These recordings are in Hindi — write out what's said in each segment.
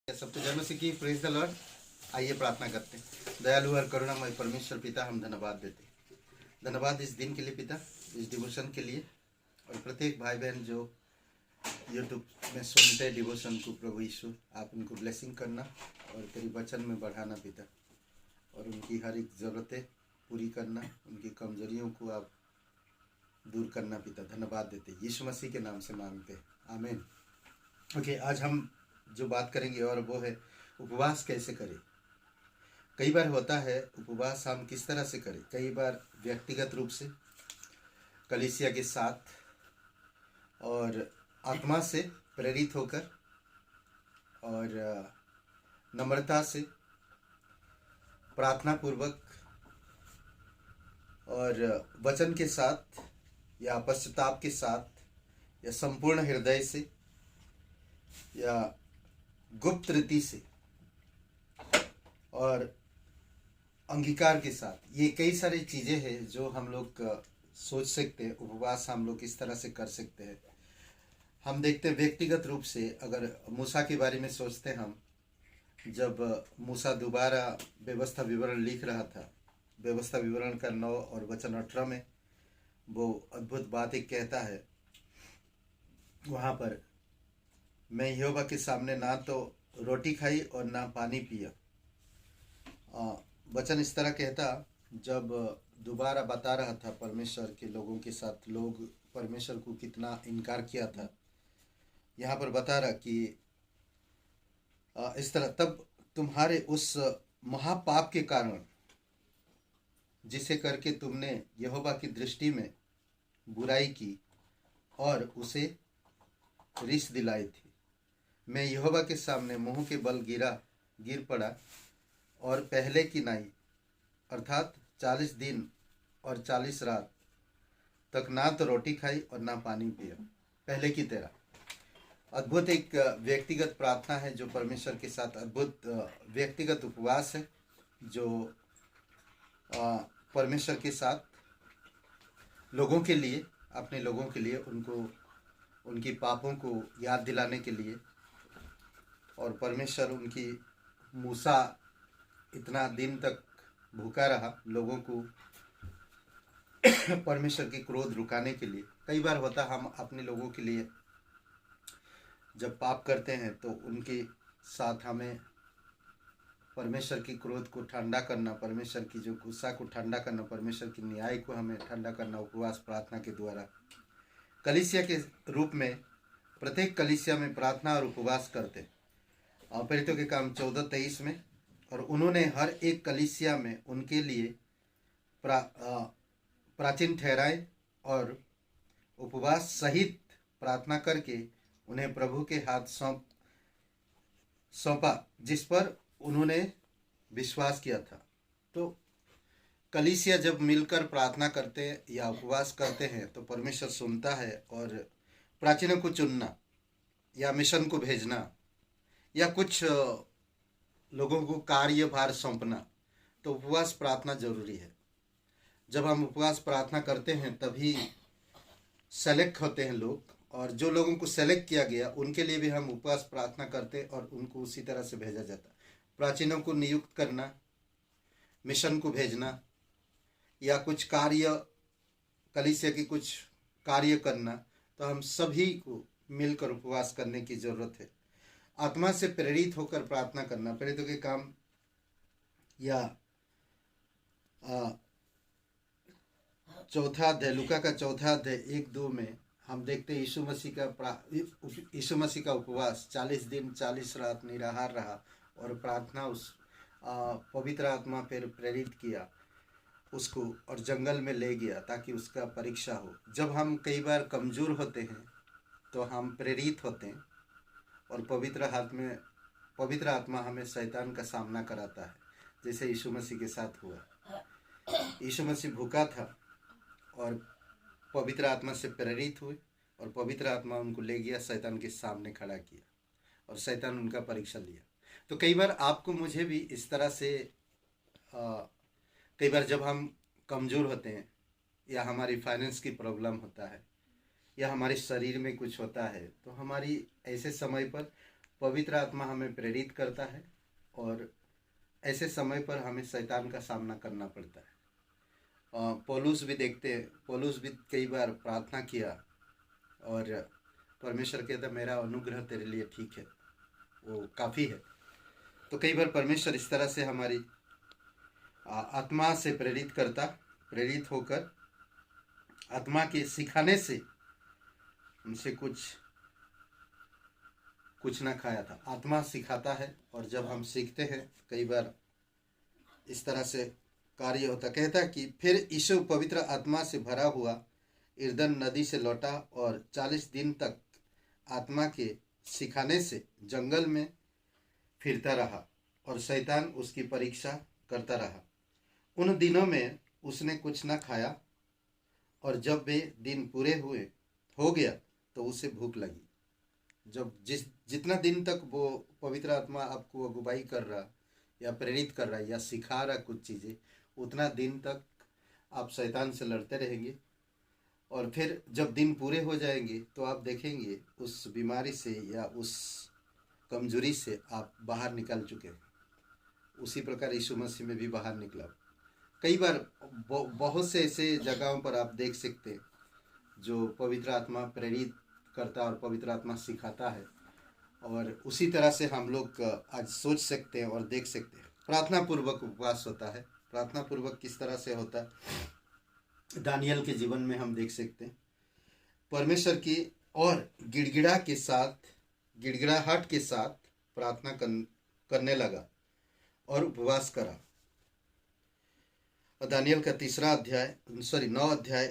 सबको जन्म से की प्रेज द लॉर्ड। आइए प्रार्थना करते हैं। दयालु और करुणामय परमेश्वर पिता, हम धन्यवाद देते हैं। धन्यवाद इस दिन के लिए पिता, इस डिवोशन के लिए, और प्रत्येक भाई बहन जो यूट्यूब में सुनते डिवोशन को। प्रभु यीशु, आप उनको ब्लेसिंग करना और तेरी वचन में बढ़ाना पिता, और उनकी हर एक ज़रूरतें पूरी करना, उनकी कमजोरियों को आप दूर करना पिता। धन्यवाद देते यीशु मसीह के नाम से मांगते हैं, आमीन। ओके, आज हम जो बात करेंगे और वो है उपवास कैसे करें। कई बार होता है उपवास हम किस तरह से करें। कई बार व्यक्तिगत रूप से, कलीसिया के साथ, और आत्मा से प्रेरित होकर, और नम्रता से, प्रार्थना पूर्वक, और वचन के साथ, या पश्चाताप के साथ, या संपूर्ण हृदय से, या गुप्त रीति से, और अंगीकार के साथ। ये कई सारी चीज़ें हैं जो हम लोग सोच सकते हैं। उपवास हम लोग किस तरह से कर सकते हैं। हम देखते हैं व्यक्तिगत रूप से, अगर मूसा के बारे में सोचते हैं हम, जब मूसा दोबारा व्यवस्था विवरण लिख रहा था, व्यवस्था विवरण का 9 और वचन 18 में वो अद्भुत बात एक कहता है वहाँ पर, मैं यहोवा के सामने ना तो रोटी खाई और ना पानी पिया। वचन इस तरह कहता, जब दोबारा बता रहा था परमेश्वर के लोगों के साथ, लोग परमेश्वर को कितना इनकार किया था। यहाँ पर बता रहा कि इस तरह, तब तुम्हारे उस महापाप के कारण जिसे करके तुमने यहोवा की दृष्टि में बुराई की और उसे रिस दिलाई थी, मैं यहोवा के सामने मुंह के बल गिर पड़ा, और पहले की नाई अर्थात 40 दिन और 40 रात तक ना तो रोटी खाई और ना पानी पिया, पहले की तरह। अद्भुत एक व्यक्तिगत प्रार्थना है जो परमेश्वर के साथ, अद्भुत व्यक्तिगत उपवास है जो परमेश्वर के साथ लोगों के लिए, अपने लोगों के लिए, उनको उनकी पापों को याद दिलाने के लिए। और परमेश्वर उनकी, मूसा इतना दिन तक भूखा रहा लोगों को परमेश्वर की क्रोध रुकाने के लिए। कई बार होता हम अपने लोगों के लिए जब पाप करते हैं तो उनके साथ हमें परमेश्वर की क्रोध को ठंडा करना, परमेश्वर की जो गुस्सा को ठंडा करना, परमेश्वर की न्याय को हमें ठंडा करना उपवास प्रार्थना के द्वारा। कलीसिया के रूप में प्रत्येक कलीसिया में प्रार्थना और उपवास करते, प्रेरितों के काम 14:23 में। और उन्होंने हर एक कलीसिया में उनके लिए प्राचीन ठहराए और उपवास सहित प्रार्थना करके उन्हें प्रभु के हाथ सौंपा, जिस पर उन्होंने विश्वास किया था। तो कलीसिया जब मिलकर प्रार्थना करते या उपवास करते हैं तो परमेश्वर सुनता है, और प्राचीनों को चुनना या मिशन को भेजना या कुछ लोगों को कार्यभार सौंपना, तो उपवास प्रार्थना जरूरी है। जब हम उपवास प्रार्थना करते हैं तभी सेलेक्ट होते हैं लोग, और जो लोगों को सेलेक्ट किया गया उनके लिए भी हम उपवास प्रार्थना करते और उनको उसी तरह से भेजा जाता। प्राचीनों को नियुक्त करना, मिशन को भेजना, या कुछ कार्य, कलीसिया की कुछ कार्य करना, तो हम सभी को मिलकर उपवास करने की जरूरत है। आत्मा से प्रेरित होकर प्रार्थना करना, प्रेरितों के काम या 4 अध्याय, लूका का 4 अध्याय 1-2 में हम देखते हैं यीशु मसीह का उपवास 40 दिन 40 रात निराहार रहा, और प्रार्थना उस पवित्र आत्मा पर प्रेरित किया उसको, और जंगल में ले गया ताकि उसका परीक्षा हो। जब हम कई बार कमज़ोर होते हैं तो हम प्रेरित होते हैं, और पवित्र आत्मा हमें शैतान का सामना कराता है, जैसे यीशु मसीह के साथ हुआ। यीशु मसीह भूखा था और पवित्र आत्मा से प्रेरित हुए, और पवित्र आत्मा उनको ले गया, शैतान के सामने खड़ा किया, और शैतान उनका परीक्षा लिया। तो कई बार आपको मुझे भी इस तरह से कई बार जब हम कमज़ोर होते हैं, या हमारी फाइनेंस की प्रॉब्लम होता है, या हमारे शरीर में कुछ होता है, तो हमारी ऐसे समय पर पवित्र आत्मा हमें प्रेरित करता है और ऐसे समय पर हमें शैतान का सामना करना पड़ता है। पौलुस भी देखते हैं, पौलुस भी कई बार प्रार्थना किया और परमेश्वर कहता मेरा अनुग्रह तेरे लिए ठीक है, वो काफ़ी है। तो कई बार परमेश्वर इस तरह से हमारी आत्मा से प्रेरित होकर आत्मा के सिखाने से उनसे कुछ ना खाया था। आत्मा सिखाता है और जब हम सीखते हैं कई बार इस तरह से कार्य होता। कहता कि फिर यीशु पवित्र आत्मा से भरा हुआ यरदन नदी से लौटा और 40 दिन तक आत्मा के सिखाने से जंगल में फिरता रहा और शैतान उसकी परीक्षा करता रहा। उन दिनों में उसने कुछ न खाया और जब वे दिन पूरे हो गया तो उसे भूख लगी। जब जितना दिन तक वो पवित्र आत्मा आपको अगुवाई कर रहा या प्रेरित कर रहा है या सिखा रहा कुछ चीज़ें, उतना दिन तक आप शैतान से लड़ते रहेंगे और फिर जब दिन पूरे हो जाएंगे तो आप देखेंगे उस बीमारी से या उस कमजोरी से आप बाहर निकल चुके हैं। उसी प्रकार यीशु मसीह में भी बाहर निकला। कई बार बहुत से ऐसे जगहों पर आप देख सकते हैं जो पवित्र आत्मा प्रेरित करता और पवित्र आत्मा सिखाता है और उसी तरह से हम लोग आज सोच सकते हैं और देख सकते हैं। प्रार्थना पूर्वक उपवास होता है। प्रार्थना पूर्वक किस तरह से होता है, दानियल के जीवन में हम देख सकते हैं। परमेश्वर की और गिड़गिड़ाहट के साथ प्रार्थना करने लगा और उपवास करा। और दानियल का 9 अध्याय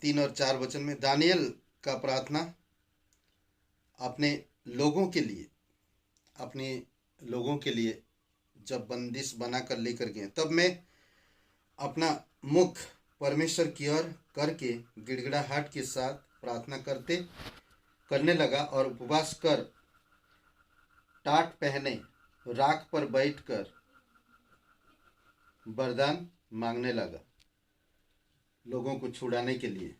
3 और 4 वचन में दानियल का प्रार्थना अपने लोगों के लिए जब बंदिश बनाकर लेकर गए, तब मैं अपना मुख परमेश्वर की ओर करके गिड़गिड़ाहट के साथ प्रार्थना करने लगा और उपवास कर टाट पहने राख पर बैठकर वरदान मांगने लगा लोगों को छुड़ाने के लिए।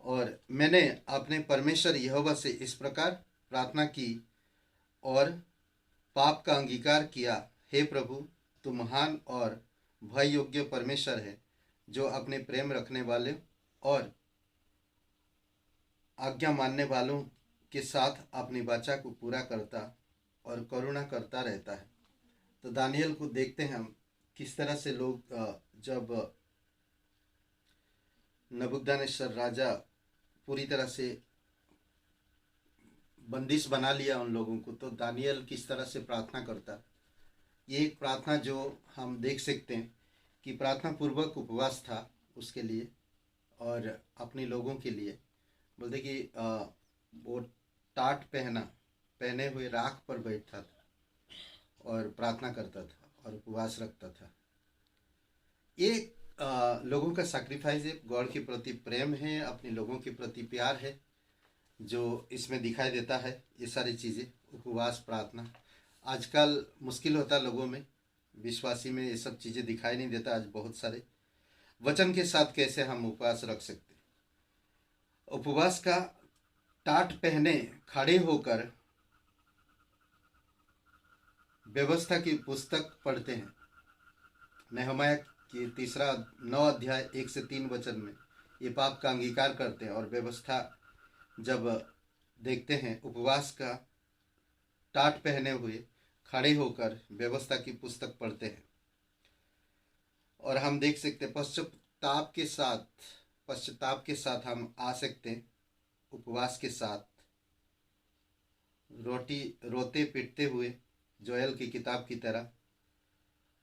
और मैंने अपने परमेश्वर यहोवा से इस प्रकार प्रार्थना की और पाप का अंगीकार किया, हे प्रभु, तू महान और भय योग्य परमेश्वर है, जो अपने प्रेम रखने वाले और आज्ञा मानने वालों के साथ अपनी वाचा को पूरा करता और करुणा करता रहता है। तो दानियल को देखते हैं हम किस तरह से लोग जब नबूकदनेस्सर राजा पूरी तरह से बंदिश बना लिया उन लोगों को, तो दानियल किस तरह से प्रार्थना करता। ये एक प्रार्थना जो हम देख सकते हैं कि प्रार्थना पूर्वक उपवास था उसके लिए और अपने लोगों के लिए। बोलते कि वो टाट पहने हुए राख पर बैठता था और प्रार्थना करता था और उपवास रखता था। ये लोगों का सैक्रिफाइस है, गॉड के प्रति प्रेम है, अपने लोगों के प्रति प्यार है, जो इसमें दिखाई देता है। ये सारी चीज़ें, उपवास, प्रार्थना, आजकल मुश्किल होता लोगों में, विश्वासी में ये सब चीज़ें दिखाई नहीं देता। आज बहुत सारे वचन के साथ कैसे हम उपवास रख सकते। उपवास का टाट पहने खड़े होकर व्यवस्था की पुस्तक पढ़ते हैं। नहमाया की 9 अध्याय 1 से 3 वचन में ये पाप का अंगीकार करते हैं और व्यवस्था जब देखते हैं, उपवास का टाट पहने हुए खड़े होकर व्यवस्था की पुस्तक पढ़ते हैं। और हम देख सकते हैं पश्चाताप के साथ हम आ सकते हैं, उपवास के साथ रोते पिटते हुए जोएल की किताब की तरह,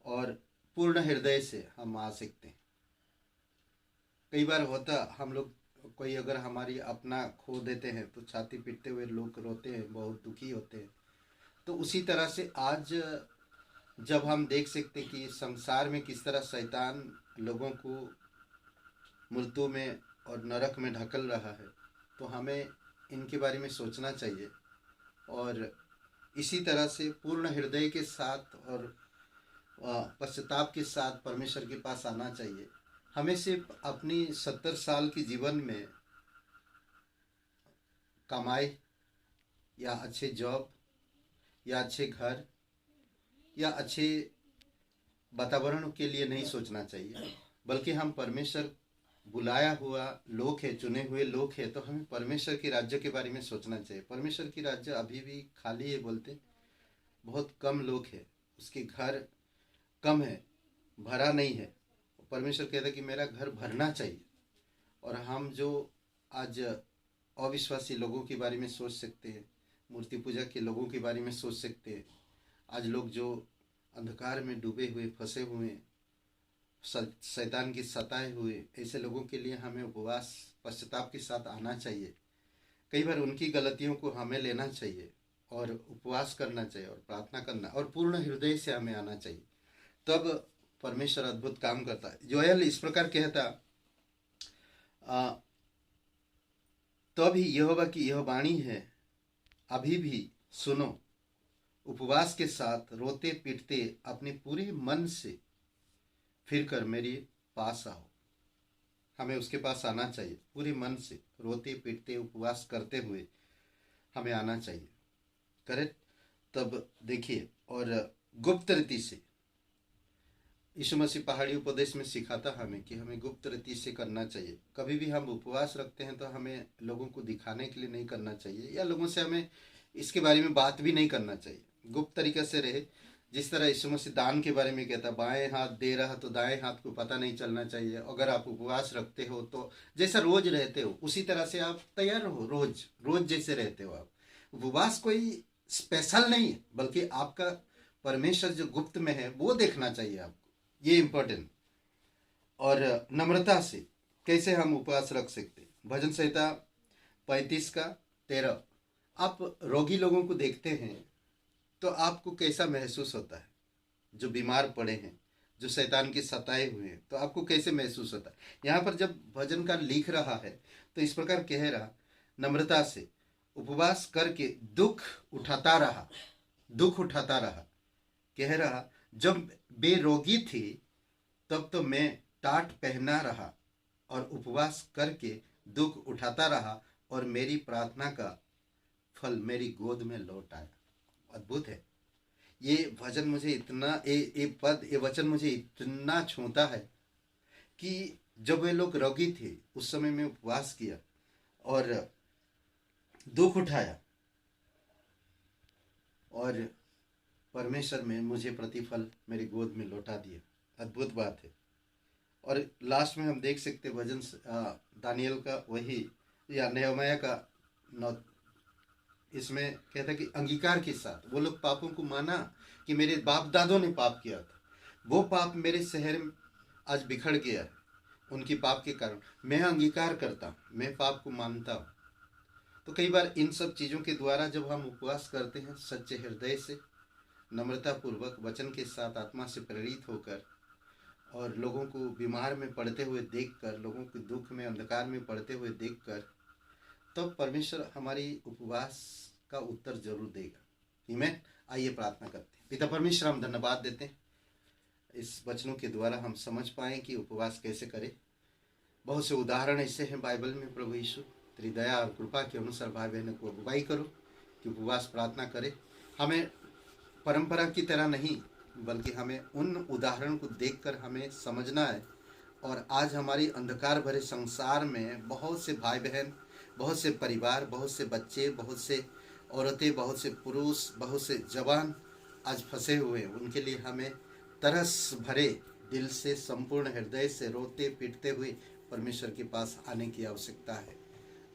और पूर्ण हृदय से हम आ सकते हैं। कई बार होता हम लोग कोई अगर हमारी अपना खो देते हैं तो छाती पीटते हुए लोग रोते हैं, बहुत दुखी होते हैं। तो उसी तरह से आज जब हम देख सकते कि संसार में किस तरह शैतान लोगों को मृत्यु में और नरक में ढकेल रहा है, तो हमें इनके बारे में सोचना चाहिए और इसी तरह से पूर्ण हृदय के साथ और पश्चाताप के साथ परमेश्वर के पास आना चाहिए। हमें सिर्फ अपनी 70 साल के जीवन में कमाई या अच्छे जॉब या अच्छे घर या अच्छे वातावरण के लिए नहीं सोचना चाहिए, बल्कि हम परमेश्वर बुलाया हुआ लोग है, चुने हुए लोग है, तो हमें परमेश्वर की राज्य के बारे में सोचना चाहिए। परमेश्वर की राज्य अभी भी खाली है, बोलते बहुत कम लोग है, उसके घर कम है, भरा नहीं है। परमेश्वर कहता है कि मेरा घर भरना चाहिए। और हम जो आज अविश्वासी लोगों के बारे में सोच सकते हैं, मूर्ति पूजा के लोगों के बारे में सोच सकते हैं, आज लोग जो अंधकार में डूबे हुए, फंसे हुए, शैतान की सताए हुए, ऐसे लोगों के लिए हमें उपवास पश्चाताप के साथ आना चाहिए। कई बार उनकी गलतियों को हमें लेना चाहिए और उपवास करना चाहिए और प्रार्थना करना, और पूर्ण हृदय से हमें आना चाहिए, तब परमेश्वर अद्भुत काम करता है। योएल इस प्रकार कहता, तब ही यहोवा की यह वाणी है, अभी भी सुनो, उपवास के साथ रोते पीटते अपने पूरे मन से फिर कर मेरे पास आओ। हमें उसके पास आना चाहिए, पूरे मन से रोते पीटते उपवास करते हुए हमें आना चाहिए। करेक्ट। तब देखिए, और गुप्त रीति से यीशु मसीह पहाड़ी उपदेश में सिखाता हमें कि हमें गुप्त रीति से करना चाहिए। कभी भी हम उपवास रखते हैं तो हमें लोगों को दिखाने के लिए नहीं करना चाहिए, या लोगों से हमें इसके बारे में बात भी नहीं करना चाहिए। गुप्त तरीके से रहे। जिस तरह यीशु मसीह दान के बारे में कहता, बाएं हाथ दे रहा तो दाएं हाथ को पता नहीं चलना चाहिए। अगर आप उपवास रखते हो तो जैसा रोज रहते हो उसी तरह से आप तैयार रहो, रोज रोज जैसे रहते हो आप। उपवास कोई स्पेशल नहीं है, बल्कि आपका परमेश्वर जो गुप्त में है वो देखना चाहिए आपको, ये इम्पोर्टेंट। और नम्रता से कैसे हम उपवास रख सकते। भजन संहिता 35:13। आप रोगी लोगों को देखते हैं तो आपको कैसा महसूस होता है? जो बीमार पड़े हैं, जो शैतान के सताए हुए हैं, तो आपको कैसे महसूस होता है? यहाँ पर जब भजनकार लिख रहा है तो इस प्रकार कह रहा, नम्रता से उपवास करके दुख उठाता रहा, दुख उठाता रहा। कह रहा, जब बेरोगी थी तब तो मैं टाट पहना रहा और उपवास करके दुख उठाता रहा, और मेरी प्रार्थना का फल मेरी गोद में लौट आया। अद्भुत है ये भजन। मुझे इतना ये पद, ये वचन मुझे इतना छूता है कि जब वे लोग रोगी थे उस समय में उपवास किया और दुख उठाया, और परमेश्वर में मुझे प्रतिफल मेरी गोद में लौटा दिया। अद्भुत बात है। और लास्ट में हम देख सकते भजन दानियल का वही, या नेहमाया का 9, इसमें कहता है कि अंगीकार के साथ वो लोग पापों को माना कि मेरे बाप दादों ने पाप किया था, वो पाप मेरे शहर में आज बिखर गया है उनकी पाप के कारण। मैं अंगीकार करता हूँ, मैं पाप को मानता हूँ। तो कई बार इन सब चीज़ों के द्वारा जब हम उपवास करते हैं सच्चे हृदय से, नम्रता पूर्वक, वचन के साथ, आत्मा से प्रेरित होकर, और लोगों को बीमार में पड़ते हुए देखकर, लोगों के दुख में, अंधकार में पड़ते हुए देखकर, तो परमेश्वर हमारी उपवास का उत्तर जरूर देगा। आमीन। आइए प्रार्थना करते हैं। पिता परमेश्वर, हम धन्यवाद देते हैं इस वचनों के द्वारा हम समझ पाएं कि उपवास कैसे करें। बहुत से उदाहरण ऐसे हैं बाइबल में। प्रभु यीशु, तेरी दया और कृपा के अनुसार भाई बहनों को अगुवाई करो कि उपवास प्रार्थना करें। हमें परंपरा की तरह नहीं, बल्कि हमें उन उदाहरण को देखकर हमें समझना है। और आज हमारी अंधकार भरे संसार में बहुत से भाई बहन, बहुत से परिवार, बहुत से बच्चे, बहुत से औरतें, बहुत से पुरुष, बहुत से जवान आज फंसे हुए हैं। उनके लिए हमें तरस भरे दिल से, संपूर्ण हृदय से रोते पीटते हुए परमेश्वर के पास आने की आवश्यकता है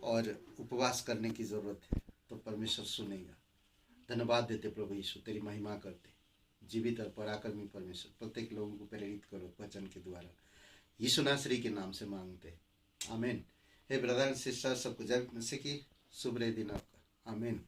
और उपवास करने की ज़रूरत है, तो परमेश्वर सुनेगा। धन्यवाद देते प्रभु यीशु, तेरी महिमा करते। जीवित और पराक्रमी परमेश्वर, प्रत्येक लोगों को प्रेरित करो वचन के द्वारा, यीशु नासरी के नाम से मांगते। आमीन। हे ब्रदर एंड सिस्टर, सबको जय मसीह की शुभ दिन आपका। आमीन।